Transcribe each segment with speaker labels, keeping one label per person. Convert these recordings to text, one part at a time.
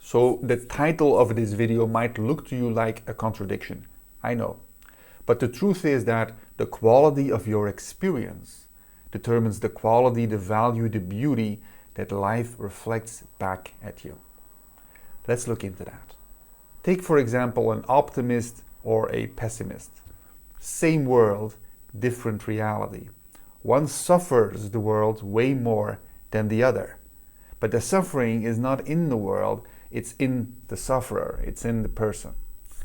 Speaker 1: So the title of this video might look to you like a contradiction, I know. But the truth is that the quality of your experience determines the quality, the value, the beauty that life reflects back at you. Let's look into that. Take, for example, an optimist or a pessimist. Same world, different reality. One suffers the world way more than the other. But the suffering is not in the world, it's in the sufferer, it's in the person.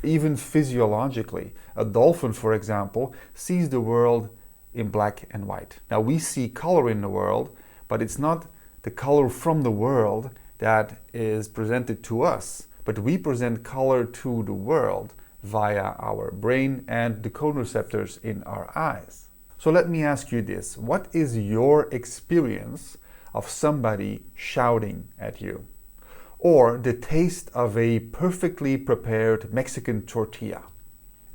Speaker 1: Even physiologically, a dolphin, for example, sees the world in black and white. Now we see color in the world, but it's not the color from the world that is presented to us, but we present color to the world via our brain and the cone receptors in our eyes. So let me ask you this, what is your experience of somebody shouting at you? Or the taste of a perfectly prepared Mexican tortilla?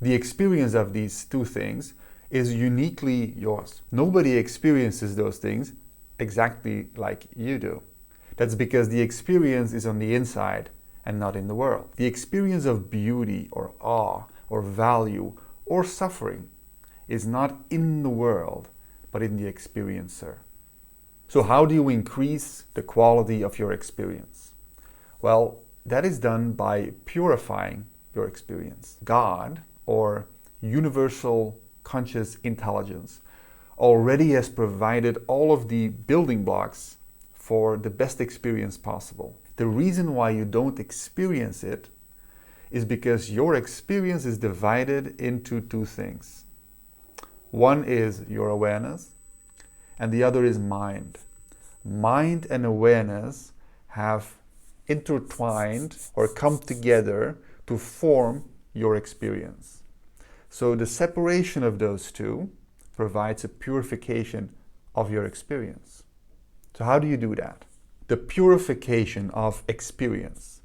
Speaker 1: The experience of these two things is uniquely yours. Nobody experiences those things exactly like you do. That's because the experience is on the inside and not in the world. The experience of beauty or awe or value or suffering is not in the world, but in the experiencer. So how do you increase the quality of your experience? Well, that is done by purifying your experience. God, or universal conscious intelligence, already has provided all of the building blocks for the best experience possible. The reason why you don't experience it is because your experience is divided into two things. One is your awareness, and the other is mind. Mind and awareness have intertwined or come together to form your experience. So the separation of those two provides a purification of your experience. So how do you do that? The purification of experience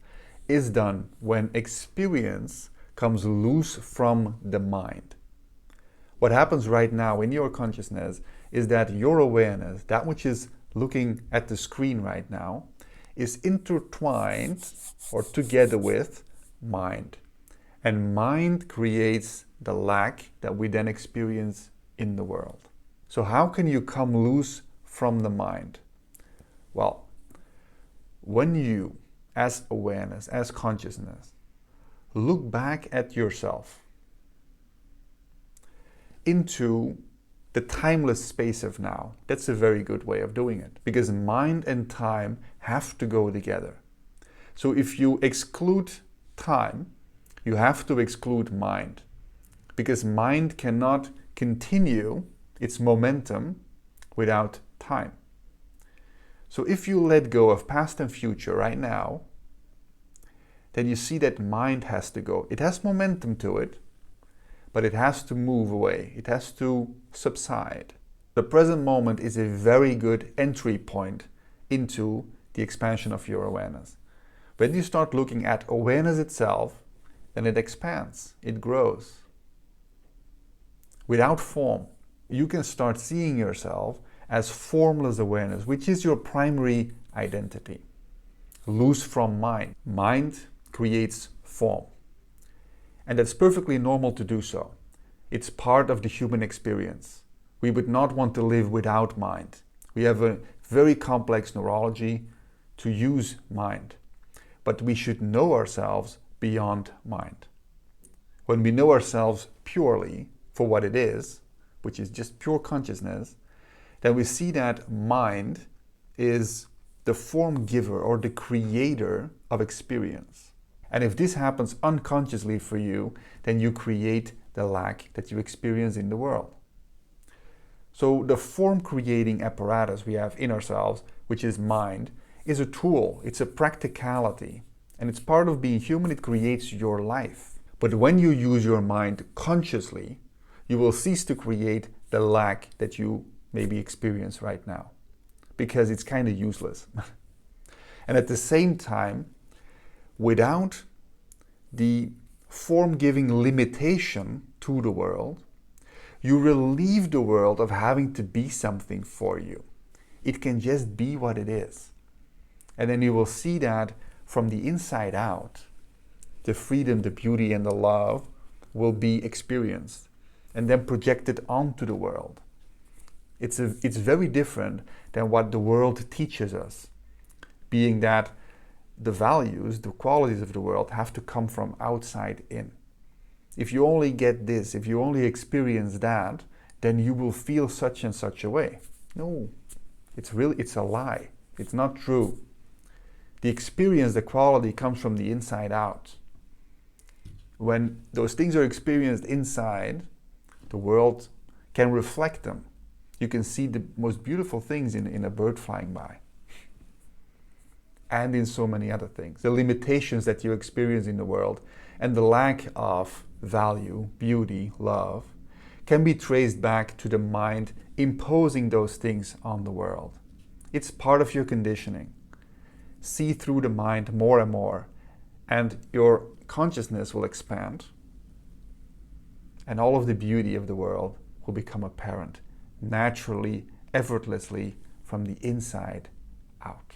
Speaker 1: is done when experience comes loose from the mind. What happens right now in your consciousness is that your awareness, that which is looking at the screen right now, is intertwined or together with mind. And mind creates the lack that we then experience in the world. So how can you come loose from the mind? Well, when you, as awareness, as consciousness, look back at yourself into the timeless space of now, that's a very good way of doing it, because mind and time have to go together. So if you exclude time, you have to exclude mind, because mind cannot continue its momentum without time. So if you let go of past and future right now, then you see that mind has to go. It has momentum to it, but it has to move away. It has to subside. The present moment is a very good entry point into the expansion of your awareness. When you start looking at awareness itself, then it expands, it grows. Without form, you can start seeing yourself as formless awareness, which is your primary identity. Loose from mind. Mind creates form. And that's perfectly normal to do so. It's part of the human experience. We would not want to live without mind. We have a very complex neurology to use mind. But we should know ourselves beyond mind. When we know ourselves purely for what it is, which is just pure consciousness, then we see that mind is the form giver or the creator of experience. And if this happens unconsciously for you, then you create the lack that you experience in the world. So the form creating apparatus we have in ourselves, which is mind, is a tool, it's a practicality. And it's part of being human, it creates your life. But when you use your mind consciously, you will cease to create the lack that you maybe experience right now, because it's kind of useless. And at the same time, without the form-giving limitation to the world, you relieve the world of having to be something for you. It can just be what it is. And then you will see that from the inside out, the freedom, the beauty, and the love will be experienced and then projected onto the world. It's very different than what the world teaches us, being that the values, the qualities of the world have to come from outside in. If you only get this, if you only experience that, then you will feel such and such a way. No, it's a lie. It's not true. The experience, the quality comes from the inside out. When those things are experienced inside, the world can reflect them. You can see the most beautiful things in a bird flying by. And in so many other things. The limitations that you experience in the world and the lack of value, beauty, love, can be traced back to the mind imposing those things on the world. It's part of your conditioning. See through the mind more and more, and your consciousness will expand, and all of the beauty of the world will become apparent naturally, effortlessly, from the inside out.